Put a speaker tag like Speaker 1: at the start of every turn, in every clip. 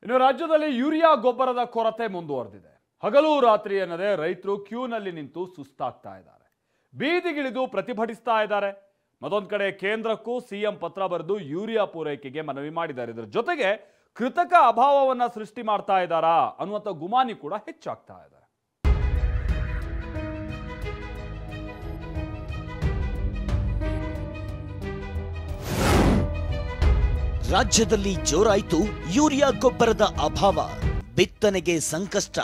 Speaker 1: ಇನ್ನು ರಾಜ್ಯದಲ್ಲಿ ಯೂರಿಯಾ ಗೊಬ್ಬರದ ಕೊರತೆ ಮುಂದುವರೆದಿದೆ. ಹಗಲು ರಾತ್ರಿ ಎನ್ನದೆ ರೈತರು ಕ್ಯೂನಲ್ಲಿ ನಿಂತು ಸುಸ್ತಾಗ್ತಾ ಇದ್ದಾರೆ. ಬೀದಿಗಿಳಿದು ಪ್ರತಿಭಟಿಸ್ತಾ ಇದ್ದಾರೆ. ಮತ್ತೊಂದು ಕಡೆ ಕೇಂದ್ರಕ್ಕೂ ಸಿಎಂ ಪತ್ರ ಬರೆದು ಯೂರಿಯಾ ಪೂರೈಕೆಗೆ ಮನವಿ ಮಾಡಿದ್ದಾರೆ. ಇದರ ಜೊತೆಗೆ ಕೃತಕ ಅಭಾವವನ್ನ ಸೃಷ್ಟಿ ಮಾಡ್ತಾ ಇದ್ದಾರಾ ಅನ್ನುವಂಥ ಗುಮಾನಿ ಕೂಡ ಹೆಚ್ಚಾಗ್ತಾ ಇದೆ.
Speaker 2: ರಾಜ್ಯದಲ್ಲಿ ಜೋರಾಯಿತು ಯೂರಿಯಾ ಗೊಬ್ಬರದ ಅಭಾವ, ಬಿತ್ತನೆಗೆ ಸಂಕಷ್ಟ.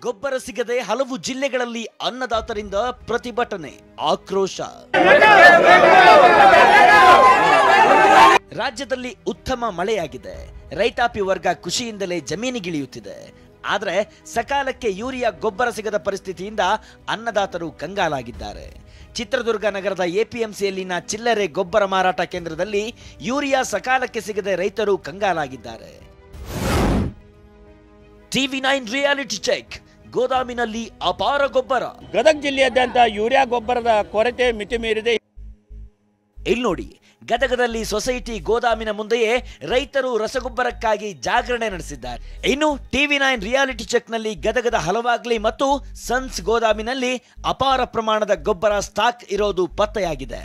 Speaker 2: ಗೊಬ್ಬರ ಸಿಗದೆ ಹಲವು ಜಿಲ್ಲೆಗಳಲ್ಲಿ ಅನ್ನದಾತರಿಂದ ಪ್ರತಿಭಟನೆ, ಆಕ್ರೋಶ. ರಾಜ್ಯದಲ್ಲಿ ಉತ್ತಮ ಮಳೆಯಾಗಿದೆ. ರೈತಾಪಿ ವರ್ಗ ಖುಷಿಯಿಂದಲೇ ಜಮೀನಿಗಿಳಿಯುತ್ತಿದೆ. ಆದರೆ ಸಕಾಲಕ್ಕೆ ಯೂರಿಯಾ ಗೊಬ್ಬರ ಸಿಗದ ಪರಿಸ್ಥಿತಿಯಿಂದ ಅನ್ನದಾತರು ಕಂಗಾಲಾಗಿದ್ದಾರೆ. ಚಿತ್ರದುರ್ಗ ನಗರದ ಎಪಿಎಂಸಿಯಲ್ಲಿನ ಚಿಲ್ಲರೆ ಗೊಬ್ಬರ ಮಾರಾಟ ಕೇಂದ್ರದಲ್ಲಿ ಯೂರಿಯಾ ಸಕಾಲಕ್ಕೆ ಸಿಗದೆ ರೈತರು ಕಂಗಾಲಾಗಿದ್ದಾರೆ. ಟಿವಿ9 ರಿಯಾಲಿಟಿ ಚೆಕ್. ಗೋದಾಮಿನಲ್ಲಿ ಅಪಾರ ಗೊಬ್ಬರ.
Speaker 3: ಗದಗ ಜಿಲ್ಲೆಯಾದ್ಯಂತ ಯೂರಿಯಾ ಗೊಬ್ಬರದ ಕೊರತೆ ಮಿತಿ ಮೀರಿದೆ.
Speaker 2: ಇಲ್ಲಿ ನೋಡಿ, ಗದಗದಲ್ಲಿ ಸೊಸೈಟಿ ಗೋದಾಮಿನ ಮುಂದೆಯೇ ರೈತರು ರಸಗೊಬ್ಬರಕ್ಕಾಗಿ ಜಾಗರಣೆ ನಡೆಸಿದ್ದಾರೆ. ಇನ್ನು ಟಿವಿ9 ರಿಯಾಲಿಟಿ ಚೆಕ್ ನಲ್ಲಿ ಗದಗದ ಹಲವಾಗ್ಲಿ ಮತ್ತು ಸನ್ಸ್ ಗೋದಾಮಿನಲ್ಲಿ ಅಪಾರ ಪ್ರಮಾಣದ ಗೊಬ್ಬರ ಸ್ಟಾಕ್ ಇರೋದು ಪತ್ತೆಯಾಗಿದೆ.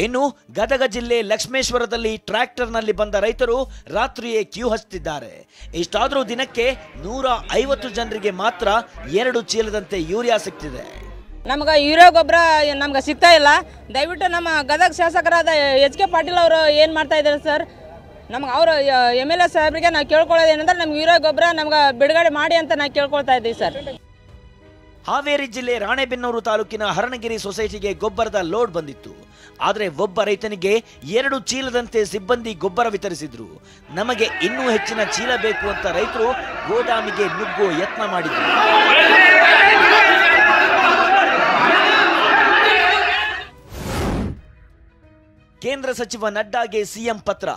Speaker 2: ಇನ್ನು ಗದಗ ಜಿಲ್ಲೆ ಲಕ್ಷ್ಮೇಶ್ವರದಲ್ಲಿ ಟ್ರ್ಯಾಕ್ಟರ್ನಲ್ಲಿ ಬಂದ ರೈತರು ರಾತ್ರಿಯೇ ಕ್ಯೂ ಹಚ್ಚುತ್ತಿದ್ದಾರೆ. ಇಷ್ಟಾದರೂ ದಿನಕ್ಕೆ 150 ಜನರಿಗೆ ಮಾತ್ರ 2 ಚೀಲದಂತೆ ಯೂರಿಯಾ ಸಿಗ್ತಿದೆ.
Speaker 4: ನಮ್ಗೆ ಯೂರಿಯಾ ಗೊಬ್ಬರ ನಮ್ಗೆ ಸಿಗ್ತಾ ಇಲ್ಲ. ದಯವಿಟ್ಟು ನಮ್ಮ ಗದಗ ಶಾಸಕರಾದ ಎಚ್.ಕೆ. ಪಾಟೀಲ್ ಅವರು ಏನು ಮಾಡ್ತಾ ಇದ್ದಾರೆ ಸರ್, ನಮ್ಗೆ ಅವರು MLA ಸಾಹೇಬರಿಗೆ ನಾವು ಕೇಳ್ಕೊಳ್ಳೋದು ಏನಂದ್ರೆ ನಮ್ಗೆ ಯೂರಿಯಾ ಗೊಬ್ಬರ ನಮ್ಗೆ ಬಿಡುಗಡೆ ಮಾಡಿ ಅಂತ ನಾವು ಕೇಳ್ಕೊಳ್ತಾ ಇದ್ದೀವಿ ಸರ್.
Speaker 2: ಹಾವೇರಿ ಜಿಲ್ಲೆ ರಾಣೆಬೆನ್ನೂರು ತಾಲೂಕಿನ ಹರಣಗಿರಿ ಸೊಸೈಟಿಗೆ ಗೊಬ್ಬರದ ಲೋಡ್ ಬಂದಿತ್ತು. ಆದರೆ ಒಬ್ಬ ರೈತನಿಗೆ 2 ಚೀಲದಂತೆ ಸಿಬ್ಬಂದಿ ಗೊಬ್ಬರ ವಿತರಿಸಿದ್ರು. ನಮಗೆ ಇನ್ನೂ ಹೆಚ್ಚಿನ ಚೀಲ ಬೇಕು ಅಂತ ರೈತರು ಗೋದಾಮಿಗೆ ನುಗ್ಗುವ ಯತ್ನ ಮಾಡಿದ್ರು. ಕೇಂದ್ರ ಸಚಿವ ನಡ್ಡಾಗೆ ಸಿಎಂ ಪತ್ರ,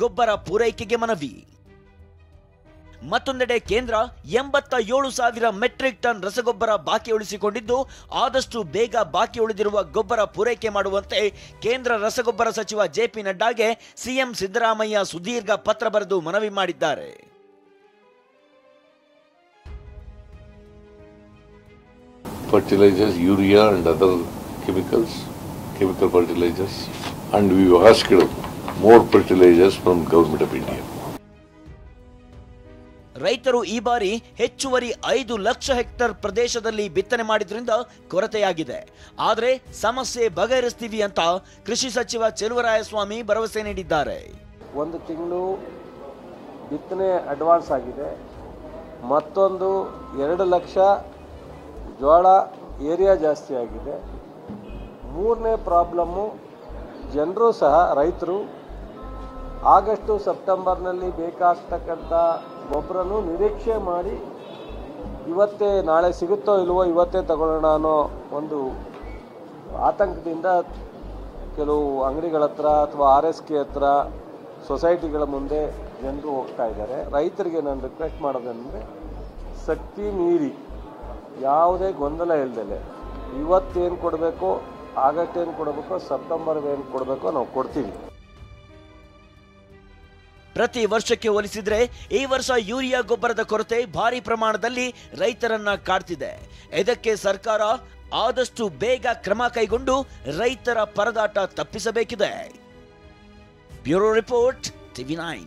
Speaker 2: ಗೊಬ್ಬರ ಪೂರೈಕೆಗೆ ಮನವಿ. ಮತ್ತೊಂದೆಡೆ ಕೇಂದ್ರ 87,000 ಮೆಟ್ರಿಕ್ ಟನ್ ರಸಗೊಬ್ಬರ ಬಾಕಿ ಉಳಿಸಿಕೊಂಡಿದ್ದು, ಆದಷ್ಟು ಬೇಗ ಬಾಕಿ ಉಳಿದಿರುವ ಗೊಬ್ಬರ ಪೂರೈಕೆ ಮಾಡುವಂತೆ ಕೇಂದ್ರ ರಸಗೊಬ್ಬರ ಸಚಿವ JP ನಡ್ಡಾಗೆ ಸಿಎಂ ಸಿದ್ದರಾಮಯ್ಯ ಸುದೀರ್ಘ ಪತ್ರ ಬರೆದು ಮನವಿ ಮಾಡಿದ್ದಾರೆ.
Speaker 5: Fertilizers, urea and other chemical fertilizers, and we asked more fertilizers from Government of India.
Speaker 2: ರೈತರು ಈ ಬಾರಿ ಹೆಚ್ಚುವರಿ 5 ಲಕ್ಷ ಹೆಕ್ಟರ್ ಪ್ರದೇಶದಲ್ಲಿ ಬಿತ್ತನೆ ಮಾಡಿದ್ರಿಂದ ಕೊರತೆಯಾಗಿದೆ. ಆದರೆ ಸಮಸ್ಯೆ ಬಗೆಹರಿಸ್ತೀವಿ ಅಂತ ಕೃಷಿ ಸಚಿವ ಚೆಲುವರಾಯಸ್ವಾಮಿ ಭರವಸೆ ನೀಡಿದ್ದಾರೆ.
Speaker 6: 1 ತಿಂಗಳು ಬಿತ್ತನೆ ಅಡ್ವಾನ್ಸ್ ಆಗಿದೆ. ಮತ್ತೊಂದು 2 ಲಕ್ಷ ಜೋಳ ಏರಿಯಾ ಜಾಸ್ತಿ ಆಗಿದೆ. 3ನೇ ಪ್ರಾಬ್ಲಮ್ಮು, ಜನರು ಸಹ ರೈತರು ಆಗಸ್ಟು ಸೆಪ್ಟೆಂಬರ್ನಲ್ಲಿ ಬೇಕಾಗ್ತಕ್ಕಂಥ ಗೊಬ್ಬರನೂ ನಿರೀಕ್ಷೆ ಮಾಡಿ ಇವತ್ತೇ ನಾಳೆ ಸಿಗುತ್ತೋ ಇಲ್ವೋ ಇವತ್ತೇ ತಗೊಳ್ಳೋಣ ಅನ್ನೋ ಒಂದು ಆತಂಕದಿಂದ ಕೆಲವು ಅಂಗಡಿಗಳ ಹತ್ರ ಅಥವಾ RSK ಹತ್ರ ಸೊಸೈಟಿಗಳ ಮುಂದೆ ಜನರು ಹೋಗ್ತಾ ಇದ್ದಾರೆ. ರೈತರಿಗೆ ನಾನು ರಿಕ್ವೆಸ್ಟ್ ಮಾಡೋದಂದರೆ, ಶಕ್ತಿ ಮೀರಿ ಯಾವುದೇ ಗೊಂದಲ ಇಲ್ಲದೆ ಇವತ್ತೇನು ಕೊಡಬೇಕೋ, ಆಗಸ್ಟ್ ಏನು ಕೊಡಬೇಕೋ, ಸೆಪ್ಟೆಂಬರ್ ಏನು ಕೊಡಬೇಕೋ ನಾವು ಕೊಡ್ತೀವಿ.
Speaker 2: ಪ್ರತಿ ವರ್ಷಕ್ಕೆ ಹೋಲಿಸಿದ್ರೆ ಈ ವರ್ಷ ಯೂರಿಯಾ ಗೊಬ್ಬರದ ಕೊರತೆ ಭಾರಿ ಪ್ರಮಾಣದಲ್ಲಿ ರೈತರನ್ನ ಕಾಡ್ತಿದೆ. ಇದಕ್ಕೆ ಸರ್ಕಾರ ಆದಷ್ಟು ಬೇಗ ಕ್ರಮ ಕೈಗೊಂಡು ರೈತರ ಪರದಾಟ ತಪ್ಪಿಸಬೇಕಿದೆ. Bureau report, ಟಿವಿ9.